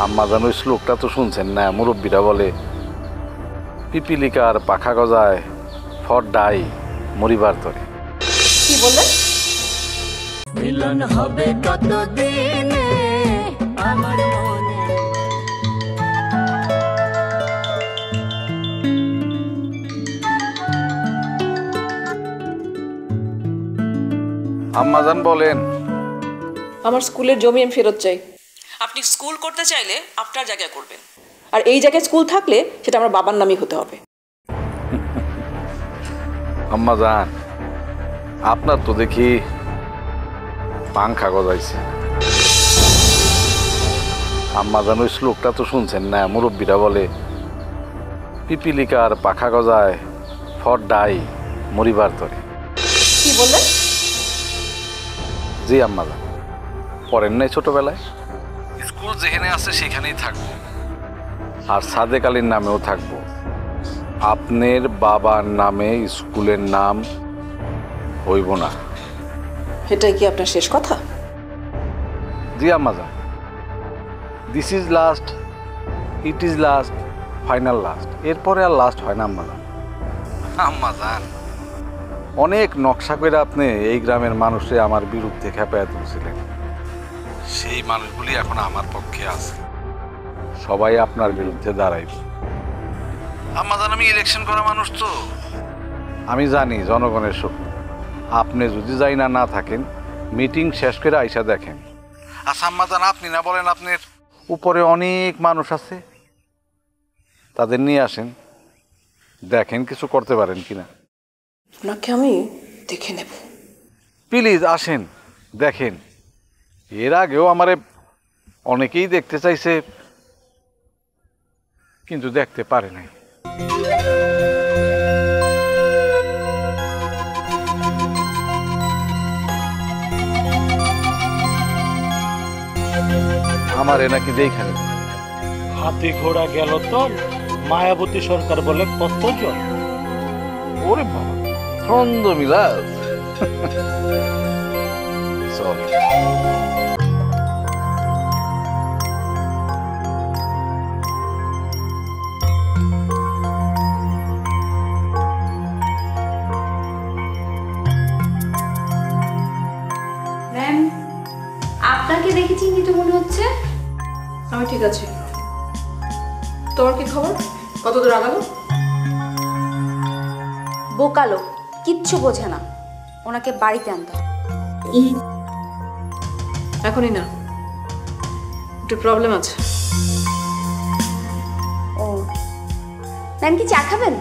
আম্মাজান ওই শ্লোকটা তো শুনছেন না? মুরব্বীরা বলে পিপিলিকার পাখা গজায় ফর ডাই মরিবার তরে। কি বললেন? মিলন হবে কতদিনে আমার মনে। আম্মাজান বলেন আমার স্কুলের জমি আমি ফেরত চাই। আপনি স্কুল করতে চাইলে আপনার জায়গায় করবেন, আর এই জায়গায় স্কুল থাকলে সেটা আমার বাবার নামই হতে হবে। আম্মাজান আপনার তো দেখি পাংখা গজাইছে। আম্মাজান ওই শ্লোকটা তো শুনছেন না? মুরব্বীরা বলে পিপিলিকার পাখা গজায় ফর ডাই মরিবার তরে। কি বললেন? জি আম্মাজান, পড়েন নাই ছোটবেলায়? স্কুল যেখানে আছে সেখানেই থাকবো, আর সাদেক আলীর নামেও থাকবো। আপনার বাবার নামে স্কুলের নাম হইব না। এটাই কি আপনার শেষ কথা? জি আম্মাজান, this is last, it is last, final last. এরপরে আর লাস্ট হয় না আম্মাজান। আম্মাজান অনেক নকশা করে আপনি এই গ্রামের মানুষে আমার বিরুদ্ধে খেপায় তুলছিলেন। সেই মানুষগুলি এখন আমার পক্ষে আছে, সবাই আপনার বিরুদ্ধে দাঁড়াইবে। আম্মাজান আমি ইলেকশন করা মানুষ তো, আমি জানি জনগণের শক্তি। আপনি যদি যাই না থাকেন, মিটিং শেষ করে আইসা দেখেন। আচ্ছা আম্মাজান আপনি না বলেন আপনার উপরে অনেক মানুষ আছে, তাদের নিয়ে আসেন, দেখেন কিছু করতে পারেন কিনা। ওনাকে আমি দেখে নেব। প্লিজ আসেন, দেখেন। এর আগেও আমারে অনেকেই দেখতে চাইছে, কিন্তু দেখতে পারে নাই। আমারে নাকি দেখানে হাতি ঘোড়া গেল তো মায়াবতী সরকার বলে কতজন। ওরে বাবা, ছন্দ মিলাস। চল আপনাকে দেখে চিহ্নিত মনে হচ্ছে। আমি ঠিক আছি। তোমার কি খবর? কত দূর আগালো? বোকালো, কিচ্ছু বোঝে না। ওনাকে বাড়িতে আনতে হবে। এখনই না, একটু প্রবলেম আছে। ও ম্যাম, কি চা খাবেন?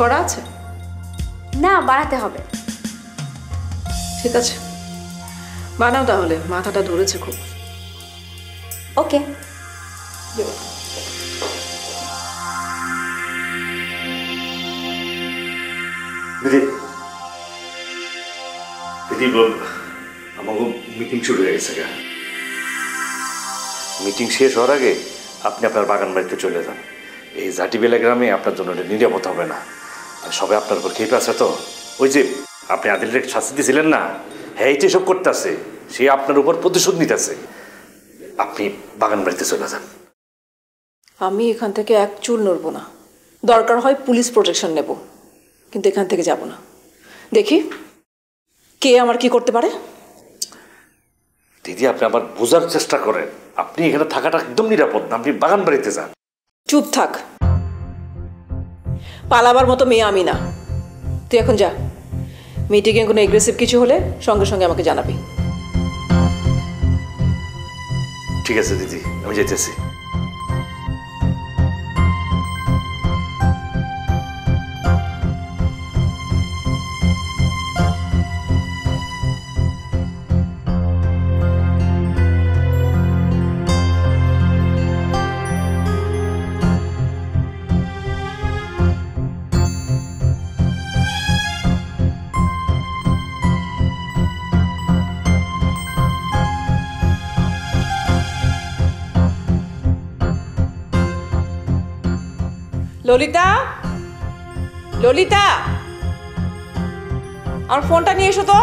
করা আছে? না, বানাতে হবে। ঠিক আছে, বানাও তাহলে, মাথাটা ধরেছে খুব। ওকে। দিদি দিদি আমাকে মিটিং শুরু হয়ে গেছে। মিটিং শেষ হওয়ার আগে আপনি আপনার বাগান বাড়িতে চলে যান। এই জাটিবেলা গ্রামে আপনার জন্য এটা নিরাপদ হবে না। আর সবাই আপনার উপর খেপে আছে তো। ওই যে আপনি আদিলের শাস্তি দিয়েছিলেন না, হ্যাঁ এইটা সব করতেছে, সে আপনার উপর প্রতিশোধ নিতেছে। আপনি বাগান বাড়িতে চলে যান। আমি এখান থেকে এক চুল নড়বো না। দরকার হয় পুলিশ প্রোটেকশন নেব, কিন্তু এখান থেকে যাব না। দেখি কে আমার কি করতে পারে। দিদি আপনি আবার বোঝার চেষ্টা করেন, আপনি এখানে থাকাটা একদম নিরাপদ না। আপনি বাগান বাড়িতে যান। চুপ থাক, পালাবার মতো মেয়ে আমি না। তুই এখন যা, মিটিংয়ে কোনো এগ্রেসিভ কিছু হলে সঙ্গে সঙ্গে আমাকে জানাবি। ঠিক আছে দিদি, আমি যেতেছি। ললিতা, ললিতা, আমার ফোনটা নিয়ে এসো তো।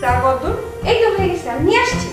প্রায় কতদূর? এই তো হয়ে গেছে, আমি নিয়ে আসছি।